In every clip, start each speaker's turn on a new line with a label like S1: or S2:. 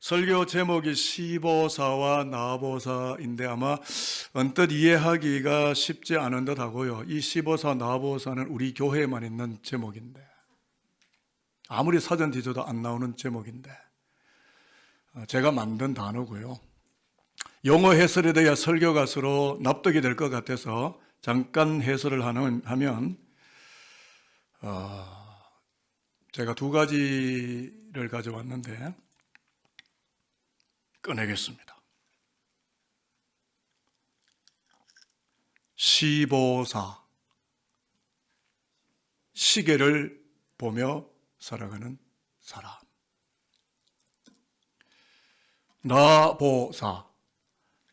S1: 설교 제목이 시보사와 나보사인데 아마 언뜻 이해하기가 쉽지 않은 듯 하고요. 이 시보사, 나보사는 우리 교회에만 있는 제목인데, 아무리 사전 뒤져도 안 나오는 제목인데, 제가 만든 단어고요. 영어 해설에 대해 설교 가수로 납득이 될 것 같아서 잠깐 해설을 하면 제가 두 가지를 가져왔는데 꺼내겠습니다. 시보사, 시계를 보며 살아가는 사람. 나보사,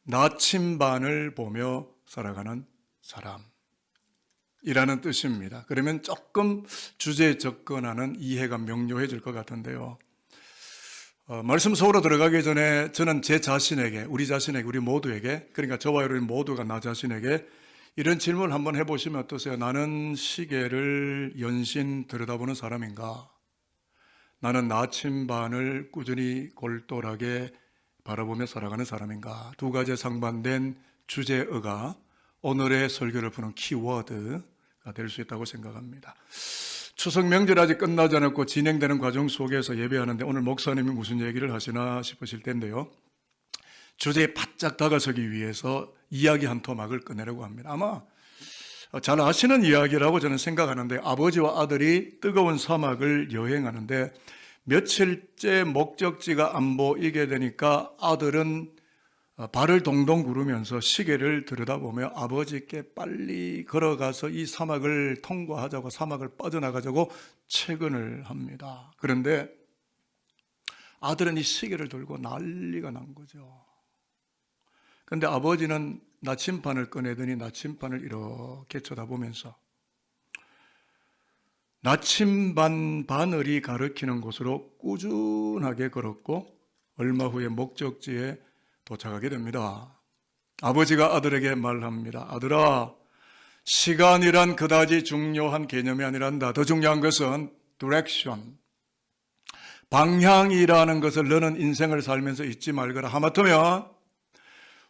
S1: 나침반을 보며 살아가는 사람이라는 뜻입니다. 그러면 조금 주제에 접근하는 이해가 명료해질 것 같은데요. 말씀 속으로 들어가기 전에 저는 제 자신에게, 우리 자신에게, 우리 모두에게, 그러니까 저와 여러분 모두가 나 자신에게 이런 질문을 한번 해보시면 어떠세요? 나는 시계를 연신 들여다보는 사람인가? 나는 나침반을 꾸준히 골똘하게 바라보며 살아가는 사람인가? 두 가지에 상반된 주제어가 오늘의 설교를 푸는 키워드가 될 수 있다고 생각합니다. 추석 명절 아직 끝나지 않았고 진행되는 과정 속에서 예배하는데 오늘 목사님이 무슨 얘기를 하시나 싶으실 텐데요. 주제에 바짝 다가서기 위해서 이야기 한 토막을 꺼내려고 합니다. 아마 잘 아시는 이야기라고 저는 생각하는데, 아버지와 아들이 뜨거운 사막을 여행하는데 며칠째 목적지가 안 보이게 되니까 아들은 발을 동동 구르면서 시계를 들여다보며 아버지께 빨리 걸어가서 이 사막을 통과하자고, 사막을 빠져나가자고 채근을 합니다. 그런데 아들은 이 시계를 들고 난리가 난 거죠. 그런데 아버지는 나침반을 꺼내더니 나침반을 이렇게 쳐다보면서 나침반 바늘이 가리키는 곳으로 꾸준하게 걸었고 얼마 후에 목적지에 도착하게 됩니다. 아버지가 아들에게 말합니다. 아들아, 시간이란 그다지 중요한 개념이 아니란다. 더 중요한 것은 direction, 방향이라는 것을 너는 인생을 살면서 잊지 말거라. 하마터면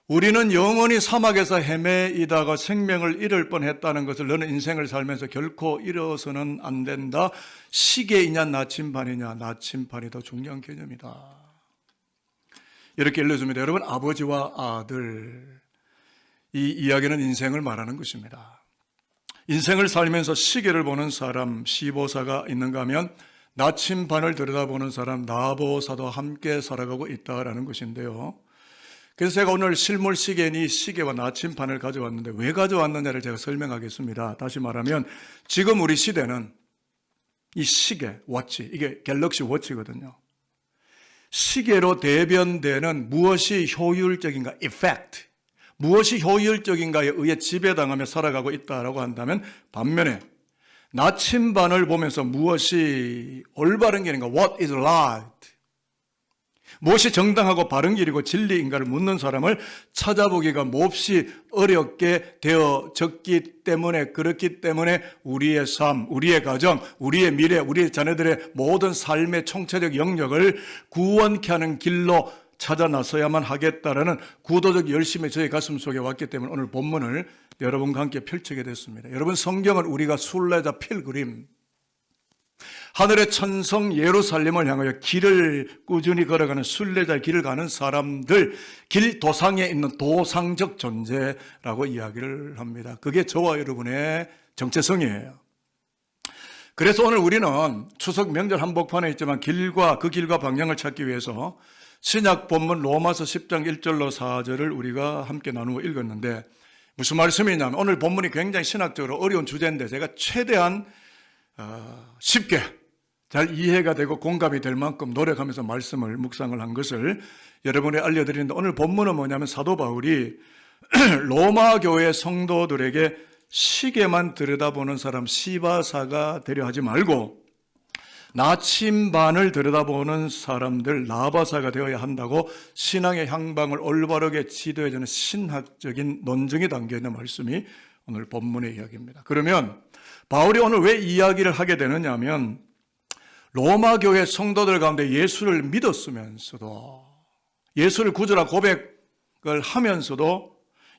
S1: 우리는 영원히 사막에서 헤매이다가 생명을 잃을 뻔했다는 것을 너는 인생을 살면서 결코 잃어서는 안 된다. 시계이냐 나침반이냐, 나침반이 더 중요한 개념이다. 이렇게 일러줍니다. 여러분, 아버지와 아들, 이 이야기는 인생을 말하는 것입니다. 인생을 살면서 시계를 보는 사람, 시보사가 있는가 하면 나침반을 들여다보는 사람, 나보사도 함께 살아가고 있다라는 것인데요. 그래서 제가 오늘 실물 시계니 시계와 나침반을 가져왔는데 왜 가져왔느냐를 제가 설명하겠습니다. 다시 말하면 지금 우리 시대는 이 시계, 워치, 이게 갤럭시 워치거든요. 시계로 대변되는 무엇이 효율적인가, effect, 무엇이 효율적인가에 의해 지배당하며 살아가고 있다라고 한다면, 반면에 나침반을 보면서 무엇이 올바른 길인가, what is right, 무엇이 정당하고 바른 길이고 진리인가를 묻는 사람을 찾아보기가 몹시 어렵게 되어졌기 때문에, 그렇기 때문에 우리의 삶, 우리의 가정, 우리의 미래, 우리의 자녀들의 모든 삶의 총체적 영역을 구원케 하는 길로 찾아 나서야만 하겠다라는 구도적 열심이 저희 가슴 속에 왔기 때문에 오늘 본문을 여러분과 함께 펼치게 됐습니다. 여러분, 성경은 우리가 순례자, 필그림, 하늘의 천성 예루살렘을 향하여 길을 꾸준히 걸어가는 순례자, 길을 가는 사람들, 길 도상에 있는 도상적 존재라고 이야기를 합니다. 그게 저와 여러분의 정체성이에요. 그래서 오늘 우리는 추석 명절 한복판에 있지만 그 길과 방향을 찾기 위해서 신약 본문 로마서 10장 1절로 4절을 우리가 함께 나누어 읽었는데, 무슨 말씀이냐면 오늘 본문이 굉장히 신학적으로 어려운 주제인데 제가 최대한 쉽게 잘 이해가 되고 공감이 될 만큼 노력하면서 말씀을 묵상을 한 것을 여러분에 알려드리는데, 오늘 본문은 뭐냐면 사도 바울이 로마 교회 성도들에게 시계만 들여다보는 사람, 시바사가 되려 하지 말고 나침반을 들여다보는 사람들, 나바사가 되어야 한다고 신앙의 향방을 올바르게 지도해주는 신학적인 논증이 담겨있는 말씀이 오늘 본문의 이야기입니다. 그러면 바울이 오늘 왜 이야기를 하게 되느냐 하면, 로마 교회 성도들 가운데 예수를 믿었으면서도, 예수를 구주라 고백을 하면서도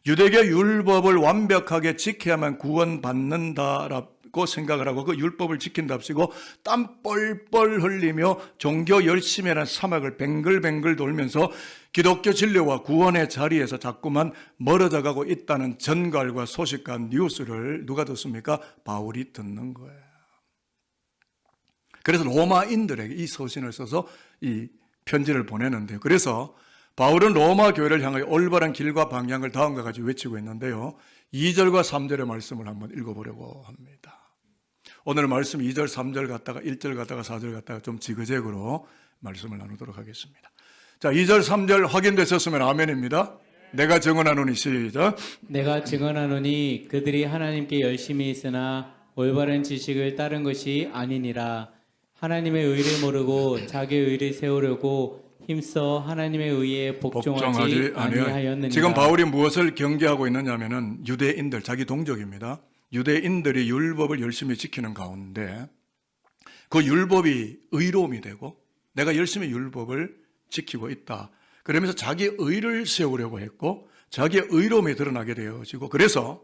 S1: 유대교 율법을 완벽하게 지켜야만 구원받는다라고 생각을 하고 그 율법을 지킨답시고 땀 뻘뻘 흘리며 종교 열심이라는 사막을 뱅글뱅글 돌면서 기독교 진리와 구원의 자리에서 자꾸만 멀어져 가고 있다는 전갈과 소식과 뉴스를 누가 듣습니까? 바울이 듣는 거예요. 그래서 로마인들에게 이 서신을 써서 이 편지를 보내는데요. 그래서 바울은 로마 교회를 향하여 올바른 길과 방향을 다음과 같이 외치고 있는데요. 2절과 3절의 말씀을 한번 읽어보려고 합니다. 오늘 말씀 2절, 3절 갔다가 1절 갔다가 4절 갔다가 좀 지그재그로 말씀을 나누도록 하겠습니다. 자, 2절, 3절 확인되셨으면 아멘입니다. 내가 증언하노니 시작.
S2: 내가 증언하노니 그들이 하나님께 열심히 있으나 올바른 지식을 따른 것이 아니니라. 하나님의 의를 모르고 자기의 의를 세우려고 힘써 하나님의 의에 복종하지 아니하였느니라.
S1: 지금 바울이 무엇을 경계하고 있느냐면은 유대인들, 자기 동족입니다. 유대인들이 율법을 열심히 지키는 가운데 그 율법이 의로움이 되고 내가 열심히 율법을 지키고 있다. 그러면서 자기 의를 세우려고 했고 자기의 의로움이 드러나게 되어지고 그래서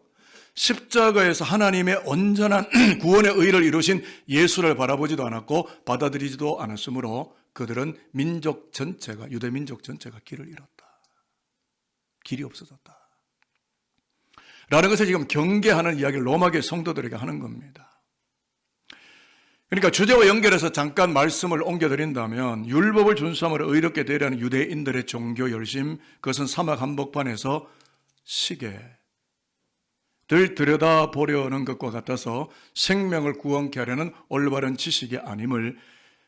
S1: 십자가에서 하나님의 온전한 구원의 의를 이루신 예수를 바라보지도 않았고 받아들이지도 않았으므로 그들은 민족 전체가, 유대 민족 전체가 길을 잃었다. 길이 없어졌다. 라는 것을 지금 경계하는 이야기를 로마교회 성도들에게 하는 겁니다. 그러니까 주제와 연결해서 잠깐 말씀을 옮겨드린다면 율법을 준수함으로 의롭게 되려는 유대인들의 종교 열심, 그것은 사막 한복판에서 시계를 들여다보려는 것과 같아서 생명을 구원케 하려는 올바른 지식이 아님을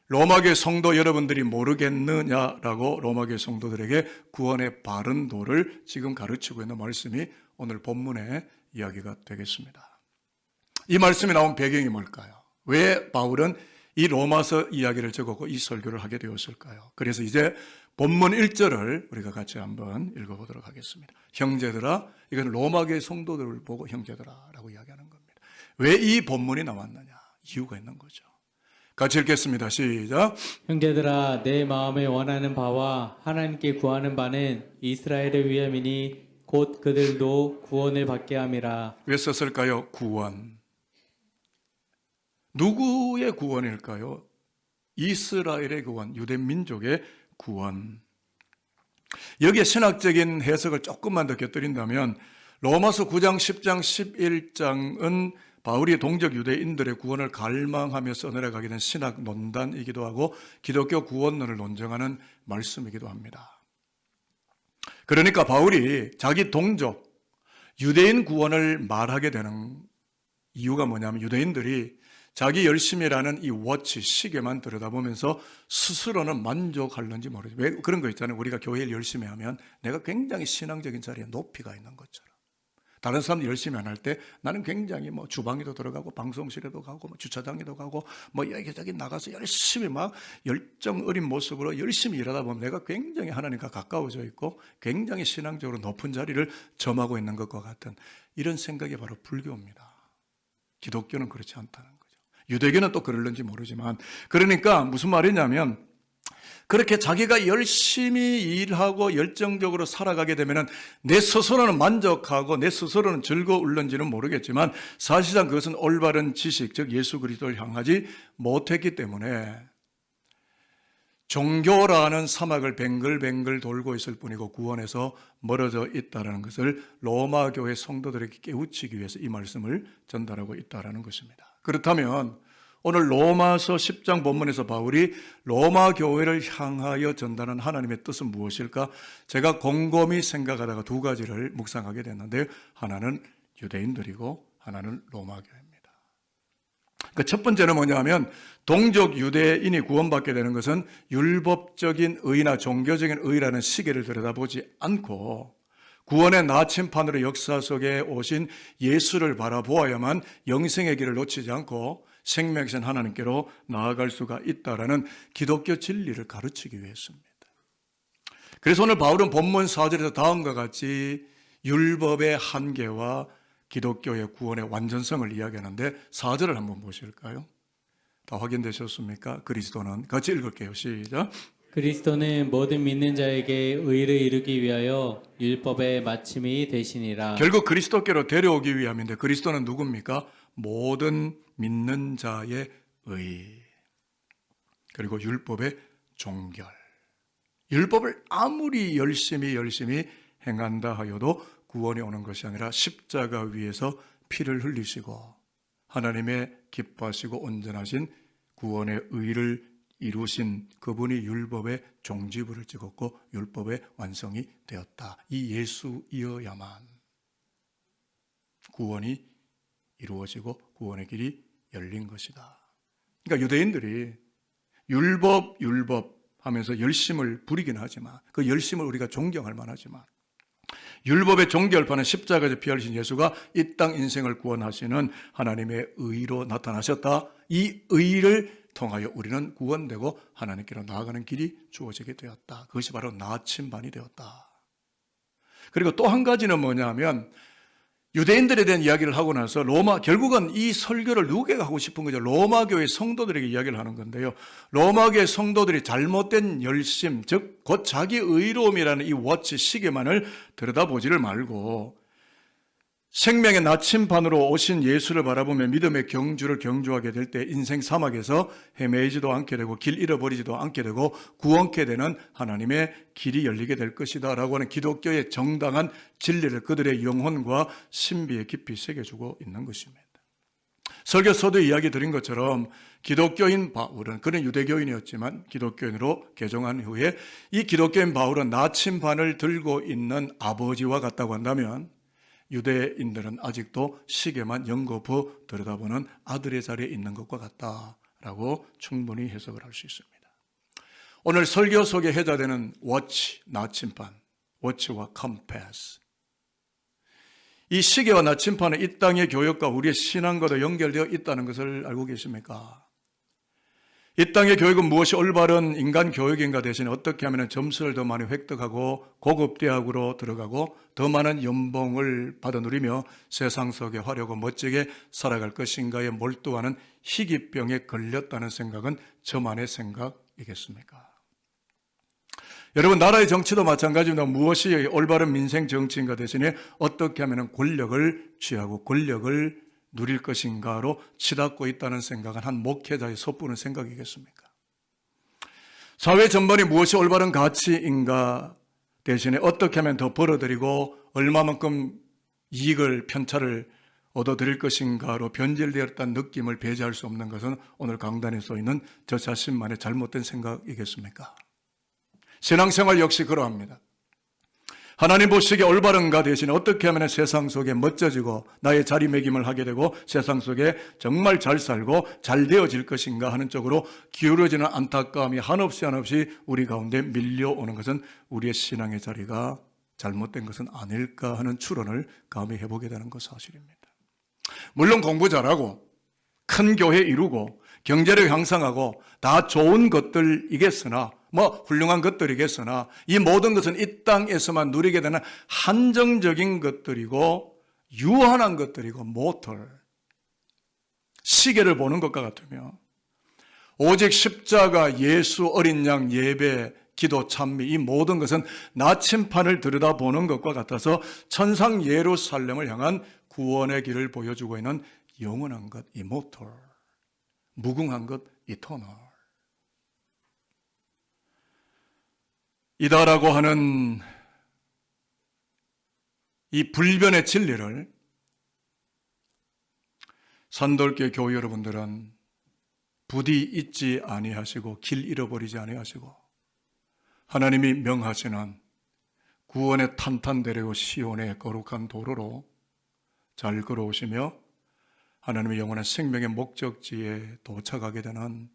S1: 로마교회 성도 여러분들이 모르겠느냐라고 로마교회 성도들에게 구원의 바른 도를 지금 가르치고 있는 말씀이 오늘 본문의 이야기가 되겠습니다. 이 말씀이 나온 배경이 뭘까요? 왜 바울은 이 로마서 이야기를 적었고 이 설교를 하게 되었을까요? 그래서 이제 본문 1절을 우리가 같이 한번 읽어보도록 하겠습니다. 형제들아, 이건 로마교회 성도들을 보고 형제들아 라고 이야기하는 겁니다. 왜 이 본문이 나왔느냐? 이유가 있는 거죠. 같이 읽겠습니다. 시작.
S2: 형제들아, 내 마음에 원하는 바와 하나님께 구하는 바는 이스라엘을 위함이니 곧 그들도 구원을 받게 함이라.
S1: 왜 썼을까요? 구원. 누구의 구원일까요? 이스라엘의 구원, 유대 민족의 구원. 여기에 신학적인 해석을 조금만 더 곁들인다면 로마서 9장, 10장, 11장은 바울이 동족 유대인들의 구원을 갈망하며 써내려가게 된 신학 논단이기도 하고 기독교 구원론을 논증하는 말씀이기도 합니다. 그러니까 바울이 자기 동족 유대인 구원을 말하게 되는 이유가 뭐냐면 유대인들이 자기 열심이라는 이 워치, 시계만 들여다보면서 스스로는 만족하는지 모르죠. 왜 그런 거 있잖아요. 우리가 교회를 열심히 하면 내가 굉장히 신앙적인 자리에 높이가 있는 것처럼. 다른 사람들 열심히 안 할 때 나는 굉장히 뭐 주방에도 들어가고 방송실에도 가고 뭐 주차장에도 가고 뭐 여기저기 나가서 열심히 막 열정 어린 모습으로 열심히 일하다 보면 내가 굉장히 하나님과 가까워져 있고 굉장히 신앙적으로 높은 자리를 점하고 있는 것과 같은 이런 생각이 바로 불교입니다. 기독교는 그렇지 않다는 거죠. 유대교는 또 그럴는지 모르지만 그러니까 무슨 말이냐면 그렇게 자기가 열심히 일하고 열정적으로 살아가게 되면 내 스스로는 만족하고 내 스스로는 즐거울는지는 모르겠지만 사실상 그것은 올바른 지식, 즉 예수 그리스도를 향하지 못했기 때문에 종교라는 사막을 뱅글뱅글 돌고 있을 뿐이고 구원에서 멀어져 있다는 것을 로마 교회 성도들에게 깨우치기 위해서 이 말씀을 전달하고 있다는 것입니다. 그렇다면 오늘 로마서 10장 본문에서 바울이 로마 교회를 향하여 전달한 하나님의 뜻은 무엇일까? 제가 곰곰이 생각하다가 두 가지를 묵상하게 됐는데요. 하나는 유대인들이고 하나는 로마 교회입니다. 그 첫 번째는 뭐냐면 동족 유대인이 구원받게 되는 것은 율법적인 의나 종교적인 의라는 시계를 들여다보지 않고 구원의 나침판으로 역사 속에 오신 예수를 바라보아야만 영생의 길을 놓치지 않고 생명이신 하나님께로 나아갈 수가 있다라는 기독교 진리를 가르치기 위해서입니다. 그래서 오늘 바울은 본문 4절에서 다음과 같이 율법의 한계와 기독교의 구원의 완전성을 이야기하는데 4절을 한번 보실까요? 다 확인되셨습니까? 그리스도는 같이 읽을게요. 시작.
S2: 그리스도는 모든 믿는 자에게 의를 이루기 위하여 율법의 마침이 되시니라.
S1: 결국 그리스도께로 데려오기 위함인데 그리스도는 누굽니까? 모든 믿는 자의 의. 그리고 율법의 종결. 율법을 아무리 열심히 행한다 하여도 구원이 오는 것이 아니라 십자가 위에서 피를 흘리시고 하나님의 기뻐하시고 온전하신 구원의 의를 이루신 그분이 율법의 종지부를 찍었고 율법의 완성이 되었다. 이 예수이어야만 구원이 이루어지고 구원의 길이 열린 것이다. 그러니까 유대인들이 율법 하면서 열심을 부리긴 하지만 그 열심을 우리가 존경할 만하지만 율법의 종결판은 십자가에서 피 흘리신 예수가 이 땅 인생을 구원하시는 하나님의 의로 나타나셨다. 이 의를 통하여 우리는 구원되고 하나님께로 나아가는 길이 주어지게 되었다. 그것이 바로 나침반이 되었다. 그리고 또 한 가지는 뭐냐면 유대인들에 대한 이야기를 하고 나서 결국은 이 설교를 누구에게 하고 싶은 거죠? 로마교회 성도들에게 이야기를 하는 건데요. 로마교회 성도들이 잘못된 열심, 즉 곧 자기 의로움이라는 이 워치 시계만을 들여다보지를 말고 생명의 나침반으로 오신 예수를 바라보며 믿음의 경주를 경주하게 될 때 인생 사막에서 헤매지도 않게 되고 길 잃어버리지도 않게 되고 구원케 되는 하나님의 길이 열리게 될 것이다 라고 하는 기독교의 정당한 진리를 그들의 영혼과 신비에 깊이 새겨주고 있는 것입니다. 설교서도 이야기 드린 것처럼 기독교인 바울은, 그는 유대교인이었지만 기독교인으로 개종한 후에 이 기독교인 바울은 나침반을 들고 있는 아버지와 같다고 한다면 유대인들은 아직도 시계만 연거푸 들여다보는 아들의 자리에 있는 것과 같다라고 충분히 해석을 할 수 있습니다. 오늘 설교 속에 해자되는 워치, 나침반, 워치와 컴패스, 이 시계와 나침반은 이 땅의 교역과 우리의 신앙과도 연결되어 있다는 것을 알고 계십니까? 이 땅의 교육은 무엇이 올바른 인간 교육인가 대신에 어떻게 하면 점수를 더 많이 획득하고 고급 대학으로 들어가고 더 많은 연봉을 받아 누리며 세상 속에 화려하고 멋지게 살아갈 것인가에 몰두하는 희귀병에 걸렸다는 생각은 저만의 생각이겠습니까? 여러분, 나라의 정치도 마찬가지입니다. 무엇이 올바른 민생 정치인가 대신에 어떻게 하면 권력을 취하고 권력을 누릴 것인가로 치닫고 있다는 생각은 한 목회자의 섣부른 생각이겠습니까? 사회 전반이 무엇이 올바른 가치인가 대신에 어떻게 하면 더 벌어들이고 얼마만큼 이익을 편차를 얻어들일 것인가로 변질되었다는 느낌을 배제할 수 없는 것은 오늘 강단에 써 있는 저 자신만의 잘못된 생각이겠습니까? 신앙생활 역시 그러합니다. 하나님 보시기에 올바른가 대신에 어떻게 하면 세상 속에 멋져지고 나의 자리매김을 하게 되고 세상 속에 정말 잘 살고 잘 되어질 것인가 하는 쪽으로 기울어지는 안타까움이 한없이 우리 가운데 밀려오는 것은 우리의 신앙의 자리가 잘못된 것은 아닐까 하는 추론을 감히 해보게 되는 것 사실입니다. 물론 공부 잘하고 큰 교회 이루고 경제력 향상하고 다 좋은 것들이겠으나 훌륭한 것들이겠으나 이 모든 것은 이 땅에서만 누리게 되는 한정적인 것들이고 유한한 것들이고 모털 시계를 보는 것과 같으며 오직 십자가, 예수, 어린 양, 예배, 기도, 찬미 이 모든 것은 나침판을 들여다보는 것과 같아서 천상 예루살렘을 향한 구원의 길을 보여주고 있는 영원한 것, 이모털, 무궁한 것, 이터널 이다라고 하는 이 불변의 진리를 산돌교회 교회 여러분들은 부디 잊지 아니하시고 길 잃어버리지 아니하시고 하나님이 명하시는 구원의 탄탄대로고 시온의 거룩한 도로로 잘 걸어오시며 하나님의 영원한 생명의 목적지에 도착하게 되는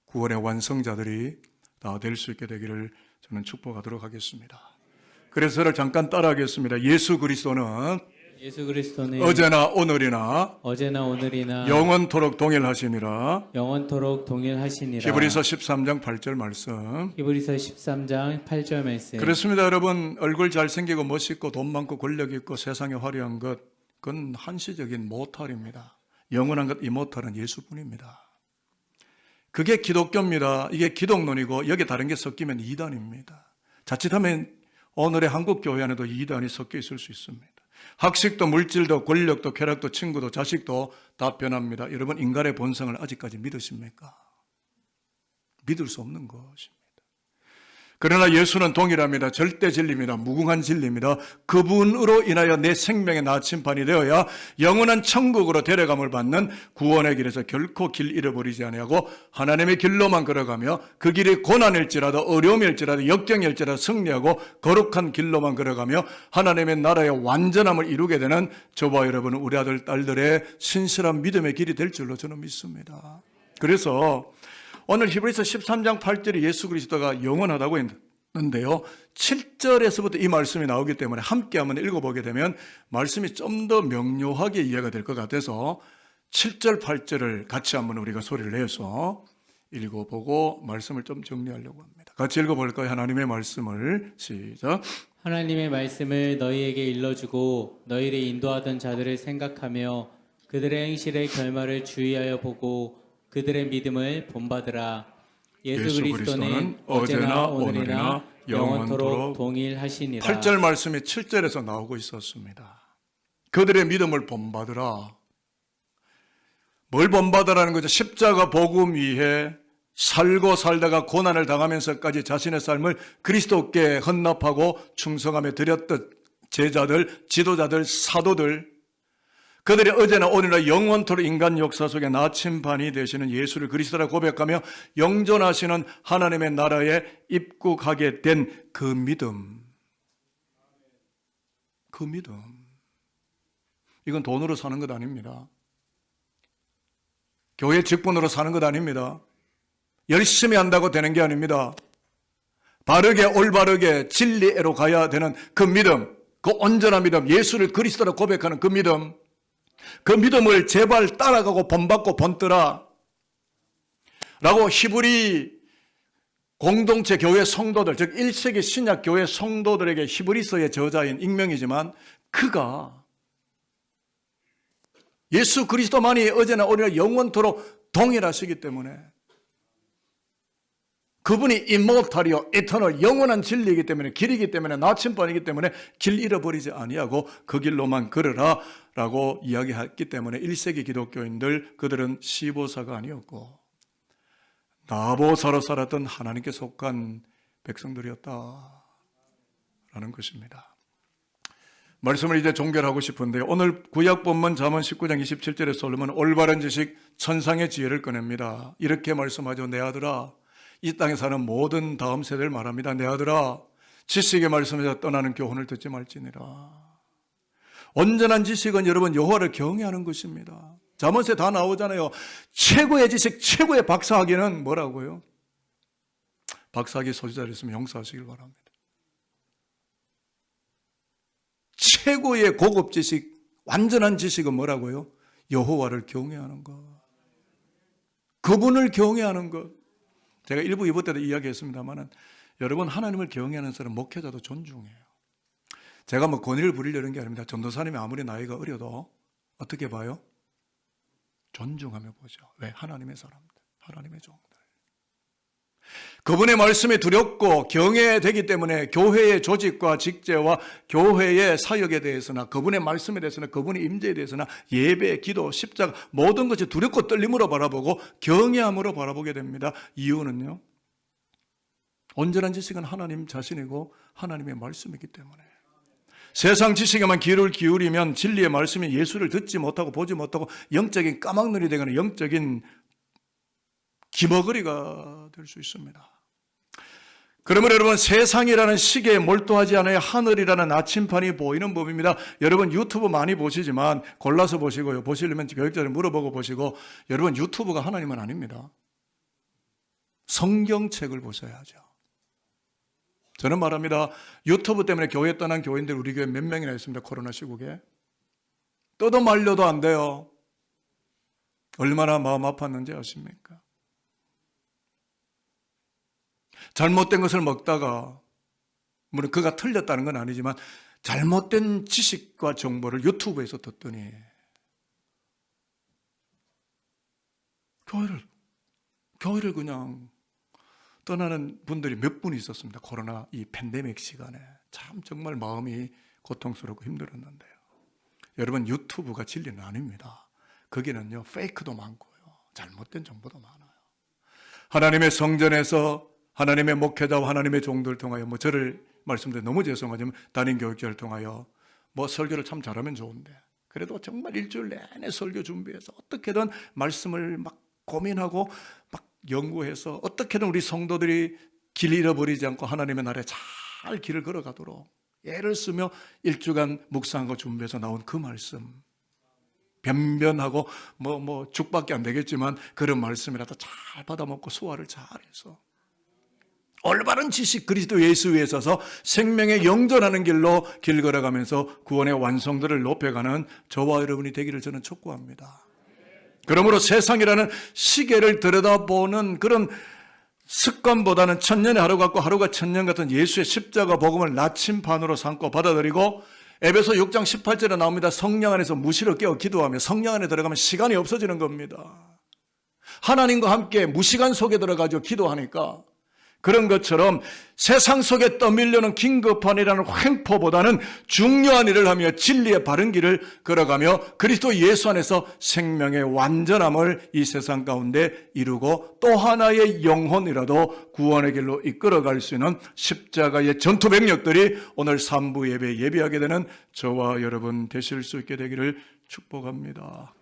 S1: 구원의 완성자들이 다 될 수 있게 되기를 저는 축복하도록 하겠습니다. 그래서 저를 잠깐 따라하겠습니다. 예수 그리스도는 어제나 오늘이나 영원토록 동일하시니라. 히브리서 13장 8절 말씀. 그렇습니다. 여러분, 얼굴 잘생기고 멋있고 돈 많고 권력 있고 세상에 화려한 것, 그건 한시적인 모탈입니다. 영원한 것, 이모탈은 예수뿐입니다. 그게 기독교입니다. 이게 기독론이고 여기에 다른 게 섞이면 이단입니다. 자칫하면 오늘의 한국 교회 안에도 이단이 섞여 있을 수 있습니다. 학식도 물질도 권력도 쾌락도 친구도 자식도 다 변합니다. 여러분 인간의 본성을 아직까지 믿으십니까? 믿을 수 없는 것입니다. 그러나 예수는 동일합니다. 절대 진리입니다. 무궁한 진리입니다. 그분으로 인하여 내 생명의 나침반이 되어야 영원한 천국으로 데려감을 받는 구원의 길에서 결코 길 잃어버리지 아니하고 하나님의 길로만 걸어가며 그 길이 고난일지라도 어려움일지라도 역경일지라도 승리하고 거룩한 길로만 걸어가며 하나님의 나라의 완전함을 이루게 되는 저와 여러분 우리 아들 딸들의 신실한 믿음의 길이 될 줄로 저는 믿습니다. 그래서 오늘 히브리서 13장 8절에 예수 그리스도가 영원하다고 했는데요. 7절에서부터 이 말씀이 나오기 때문에 함께 한번 읽어보게 되면 말씀이 좀 더 명료하게 이해가 될 것 같아서 7절, 8절을 같이 한번 우리가 소리를 내서 읽어보고 말씀을 좀 정리하려고 합니다. 같이 읽어볼까요? 하나님의 말씀을 시작.
S2: 하나님의 말씀을 너희에게 일러주고 너희를 인도하던 자들을 생각하며 그들의 행실의 결말을 주의하여 보고 그들의 믿음을 본받으라. 예수 그리스도는 어제나 오늘이나 영원토록 동일하시니라.
S1: 8절 말씀이 7절에서 나오고 있었습니다. 그들의 믿음을 본받으라. 뭘 본받으라는 거죠? 십자가 복음 위에 살고 살다가 고난을 당하면서까지 자신의 삶을 그리스도께 헌납하고 충성하며 드렸던 제자들, 지도자들, 사도들, 그들이 어제나 오늘이나 영원토록 인간 역사 속에 나침반이 되시는 예수를 그리스도라 고백하며 영존하시는 하나님의 나라에 입국하게 된 그 믿음. 그 믿음. 이건 돈으로 사는 것 아닙니다. 교회 직분으로 사는 것 아닙니다. 열심히 한다고 되는 게 아닙니다. 바르게 올바르게 진리로 가야 되는 그 믿음, 그 온전한 믿음, 예수를 그리스도라 고백하는 그 믿음, 그 믿음을 제발 따라가고 본받고 본떠라 라고 히브리 공동체 교회 성도들, 즉 1세기 신약 교회 성도들에게 히브리서의 저자인 익명이지만 그가 예수 그리스도만이 어제나 오늘이나 영원토록 동일하시기 때문에 그분이 immortal이요, eternal, 영원한 진리이기 때문에 길이기 때문에 나침반이기 때문에 길 잃어버리지 아니하고 그 길로만 걸으라 라고 이야기했기 때문에 1세기 기독교인들 그들은 시보사가 아니었고 나보사로 살았던 하나님께 속한 백성들이었다라는 것입니다. 말씀을 이제 종결하고 싶은데 오늘 구약 본문 잠언 19장 27절에 솔로몬은 올바른 지식 천상의 지혜를 꺼냅니다. 이렇게 말씀하죠. 내 아들아, 이 땅에 사는 모든 다음 세대를 말합니다. 내 아들아, 지식의 말씀에서 떠나는 교훈을 듣지 말지니라. 온전한 지식은 여러분 여호와를 경외하는 것입니다. 잠언에 다 나오잖아요. 최고의 지식, 최고의 박사학위는 뭐라고요? 박사학위 소지자를 있으면 용서하시길 바랍니다. 최고의 고급 지식, 완전한 지식은 뭐라고요? 여호와를 경외하는 것. 그분을 경외하는 것. 제가 1부, 2부 때도 이야기했습니다만 여러분 하나님을 경외하는 사람 목회자도 존중해요. 제가 뭐 권위를 부리려는 게 아닙니다. 전도사님이 아무리 나이가 어려도 어떻게 봐요? 존중하며 보죠. 왜? 하나님의 사람들, 하나님의 종들. 그분의 말씀이 두렵고 경외되기 때문에 교회의 조직과 직제와 교회의 사역에 대해서나 그분의 말씀에 대해서나 그분의 임재에 대해서나 예배, 기도, 십자가 모든 것이 두렵고 떨림으로 바라보고 경외함으로 바라보게 됩니다. 이유는요, 온전한 지식은 하나님 자신이고 하나님의 말씀이기 때문에 세상 지식에만 귀를 기울이면 진리의 말씀인 예수를 듣지 못하고 보지 못하고 영적인 까막눈이 되거나 영적인 기머거리가 될 수 있습니다. 그러면 여러분 세상이라는 시계에 몰두하지 않아야 하늘이라는 나침반이 보이는 법입니다. 여러분 유튜브 많이 보시지만 골라서 보시고요. 보시려면 교육자를 물어보고 보시고 여러분 유튜브가 하나님은 아닙니다. 성경책을 보셔야죠. 저는 말합니다. 유튜브 때문에 교회 떠난 교인들 우리 교회 몇 명이나 있습니다. 코로나 시국에. 떠도 말려도 안 돼요. 얼마나 마음 아팠는지 아십니까? 잘못된 것을 먹다가 물론 그가 틀렸다는 건 아니지만 잘못된 지식과 정보를 유튜브에서 듣더니 교회를 교회를 그냥 떠나는 분들이 몇 분 있었습니다. 코로나 이 팬데믹 시간에. 참 정말 마음이 고통스럽고 힘들었는데요. 여러분, 유튜브가 진리는 아닙니다. 거기는요, 페이크도 많고요, 잘못된 정보도 많아요. 하나님의 성전에서 하나님의 목회자와 하나님의 종들 통하여 저를 말씀드려 너무 죄송하지만 담임 교육자를 통하여 설교를 참 잘하면 좋은데, 그래도 정말 일주일 내내 설교 준비해서 어떻게든 말씀을 막 고민하고 막 연구해서 어떻게든 우리 성도들이 길 잃어버리지 않고 하나님의 나라에 잘 길을 걸어가도록 애를 쓰며 일주간 묵상한 거 준비해서 나온 그 말씀, 변변하고 죽밖에 안 되겠지만 그런 말씀이라도 잘 받아먹고 소화를 잘해서 올바른 지식 그리스도 예수 위에 서서 생명에 영존하는 길로 길 걸어가면서 구원의 완성도를 높여가는 저와 여러분이 되기를 저는 촉구합니다. 그러므로 세상이라는 시계를 들여다보는 그런 습관보다는 천년의 하루 같고 하루가 천년 같은 예수의 십자가 복음을 나침반으로 삼고 받아들이고, 에베소 6장 18절에 나옵니다. 성령 안에서 무시로 깨어 기도하며 성령 안에 들어가면 시간이 없어지는 겁니다. 하나님과 함께 무시간 속에 들어가죠. 기도하니까. 그런 것처럼 세상 속에 떠밀려는 긴급한 일이라는 횡포보다는 중요한 일을 하며 진리의 바른 길을 걸어가며 그리스도 예수 안에서 생명의 완전함을 이 세상 가운데 이루고 또 하나의 영혼이라도 구원의 길로 이끌어갈 수 있는 십자가의 전투 병력들이 오늘 3부 예배에 예비하게 되는 저와 여러분 되실 수 있게 되기를 축복합니다.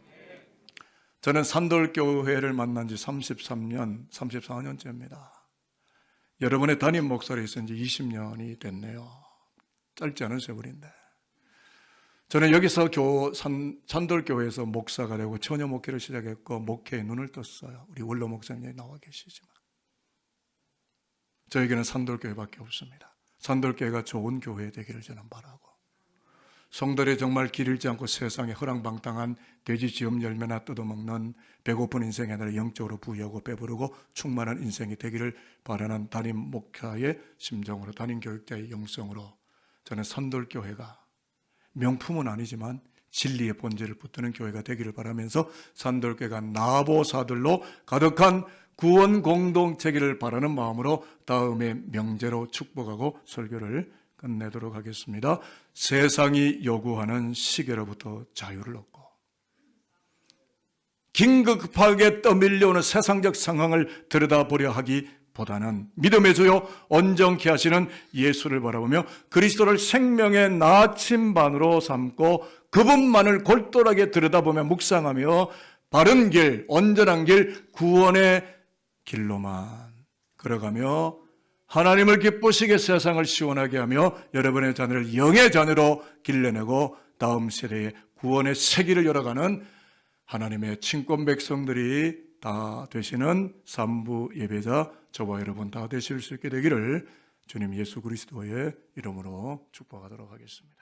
S1: 저는 산돌교회를 만난 지 34년째입니다. 여러분의 담임 목사로 있은 지 20년이 됐네요. 짧지 않은 세월인데. 저는 여기서 산돌교회에서 목사가 되고 처녀 목회를 시작했고 목회에 눈을 떴어요. 우리 원로 목사님이 나와 계시지만. 저에게는 산돌교회밖에 없습니다. 산돌교회가 좋은 교회 되기를 저는 바라고, 성들이 정말 길 잃지 않고 세상에 허랑방탕한 돼지 지엄 열매나 뜯어먹는 배고픈 인생이 아니라 영적으로 부유하고 배부르고 충만한 인생이 되기를 바라는 담임 목사의 심정으로, 담임 교육자의 영성으로 저는 산돌교회가 명품은 아니지만 진리의 본질을 붙드는 교회가 되기를 바라면서 산돌교회가 나보사들로 가득한 구원 공동체기를 바라는 마음으로 다음의 명제로 축복하고 설교를 끝내도록 하겠습니다. 세상이 요구하는 시계로부터 자유를 얻고 긴급하게 떠밀려오는 세상적 상황을 들여다보려 하기보다는 믿음의 주요 온전케 하시는 예수를 바라보며 그리스도를 생명의 나침반으로 삼고 그분만을 골똘하게 들여다보며 묵상하며 바른 길, 온전한 길, 구원의 길로만 걸어가며 하나님을 기쁘시게 세상을 시원하게 하며 여러분의 자녀를 영의 자녀로 길러내고 다음 세대의 구원의 세기를 열어가는 하나님의 친권 백성들이 다 되시는 3부 예배자 저와 여러분 다 되실 수 있게 되기를 주님 예수 그리스도의 이름으로 축복하도록 하겠습니다.